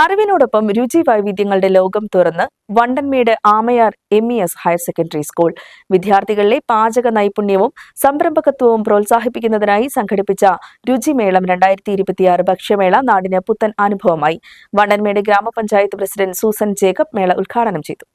അറിവിനോടൊപ്പം രുചി വൈവിധ്യങ്ങളുടെ ലോകം തുറന്ന് Vandanmedu Amayar MES higher secondary school വിദ്യാർത്ഥികളിലെ പാചക നൈപുണ്യവും സംരംഭകത്വവും പ്രോത്സാഹിപ്പിക്കുന്നതിനായി സംഘടിപ്പിച്ച രുചിമേളം 2026 ഭക്ഷ്യമേള നാടിന് പുത്തൻ അനുഭവമായി. വണ്ടൻമേട് ഗ്രാമപഞ്ചായത്ത് പ്രസിഡന്റ് സൂസൻ ജേക്കബ് മേള ഉദ്ഘാടനം ചെയ്തു.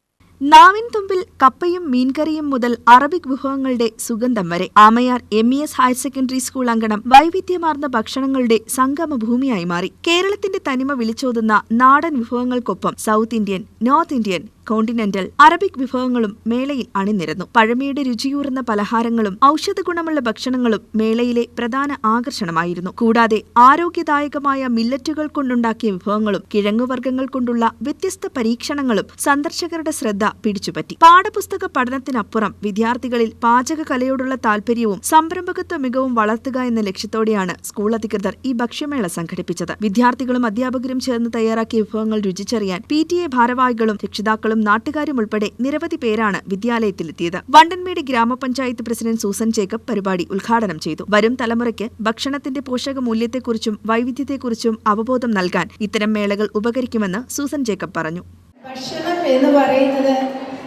നാവിൻ തുമ്പിൽ കപ്പയും മീൻകറിയും മുതൽ അറബിക് വിഭവങ്ങളുടെ സുഗന്ധം വരെ Amayar MES higher secondary school അങ്കണം വൈവിധ്യമാർന്ന ഭക്ഷണങ്ങളുടെ സംഗമഭൂമിയായി മാറി. കേരളത്തിന്റെ തനിമ വിളിച്ചോതുന്ന നാടൻ വിഭവങ്ങൾക്കൊപ്പം south Indian, north Indian, continental, Arabic വിഭവങ്ങളും മേളയിൽ അണിനിരന്നു. പഴമയുടെ രുചിയൂറുന്ന പലഹാരങ്ങളും ഔഷധഗുണമുള്ള ഭക്ഷണങ്ങളും മേളയിലെ പ്രധാന ആകർഷണമായിരുന്നു. കൂടാതെ ആരോഗ്യദായകമായ മില്ലറ്റുകൾ കൊണ്ടുണ്ടാക്കിയ വിഭവങ്ങളും കിഴങ്ങുവർഗ്ഗങ്ങൾ കൊണ്ടുള്ള വ്യത്യസ്ത പരീക്ഷണങ്ങളും സന്ദർശകരുടെ ശ്രദ്ധ പിടിച്ചുപറ്റി. പാഠപുസ്തക പഠനത്തിനപ്പുറം വിദ്യാർത്ഥികളിൽ പാചകകലയോടുള്ള താൽപര്യവും സംരംഭകത്വ മികവും വളർത്തുക എന്ന ലക്ഷ്യത്തോടെയാണ് സ്കൂൾ അധികൃതർ ഈ ഭക്ഷ്യമേള സംഘടിപ്പിച്ചത്. വിദ്യാർത്ഥികളും അധ്യാപകരും ചേർന്ന് തയ്യാറാക്കിയ വിഭവങ്ങൾ രുചിച്ചറിയാൻ PTA ഭാരവാഹികളും രക്ഷിതാക്കളും നാട്ടുകാരും ഉൾപ്പെടെ നിരവധി പേരാണ് വിദ്യാലയത്തിലെത്തിയത്. വണ്ടൻമേട് ഗ്രാമപഞ്ചായത്ത് പ്രസിഡന്റ് സൂസൻ ജേക്കബ് പരിപാടി ഉദ്ഘാടനം ചെയ്തു. വരും തലമുറയ്ക്ക് ഭക്ഷണത്തിന്റെ പോഷകമൂല്യത്തെക്കുറിച്ചും വൈവിധ്യത്തെക്കുറിച്ചും അവബോധം നൽകാൻ ഇത്തരം മേളകൾ ഉപകരിക്കുമെന്ന് സൂസൻ ജേക്കബ് പറഞ്ഞു. ഭക്ഷണം എന്ന് പറയുന്നത്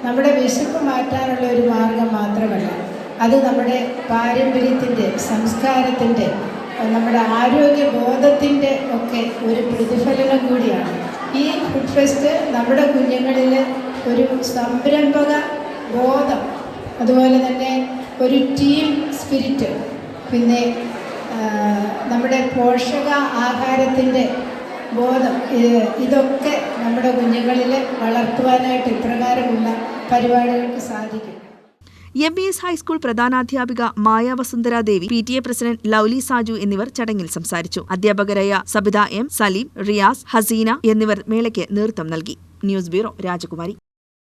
നമ്മുടെ വിശപ്പ് മാറ്റാനുള്ള ഒരു മാർഗം മാത്രമല്ല, അത് നമ്മുടെ പാരമ്പര്യത്തിൻ്റെ, സംസ്കാരത്തിൻ്റെ, നമ്മുടെ ആരോഗ്യബോധത്തിൻ്റെ ഒക്കെ ഒരു പ്രതിഫലനം കൂടിയാണ്. ഈ ഫുഡ് ഫെസ്റ്റ് നമ്മുടെ കുഞ്ഞുങ്ങളിൽ ഒരു സംരംഭക ബോധം, അതുപോലെ തന്നെ ഒരു ടീം സ്പിരിറ്റ്, പിന്നെ നമ്മുടെ പോഷക ആഹാരത്തിൻ്റെ ബോധം, ഇതൊക്കെ നമ്മുടെ കുഞ്ഞുങ്ങളിൽ വളർത്തുവാനായിട്ട് ഇപ്രകാരമുള്ള പരിപാടികൾക്ക് സാധിക്കും. MES ഹൈസ്കൂൾ പ്രധാനാധ്യാപിക മായ വസുന്ധര ദേവി, PTA പ്രസിഡന്റ് ലൗലി സാജു എന്നിവർ ചടങ്ങിൽ സംസാരിച്ചു. അധ്യാപകരായ സബിത M, സലീം, റിയാസ്, ഹസീന എന്നിവർ മേളയ്ക്ക് നേതൃത്വം നൽകി. ന്യൂസ് ബ്യൂറോ, രാജകുമാരി.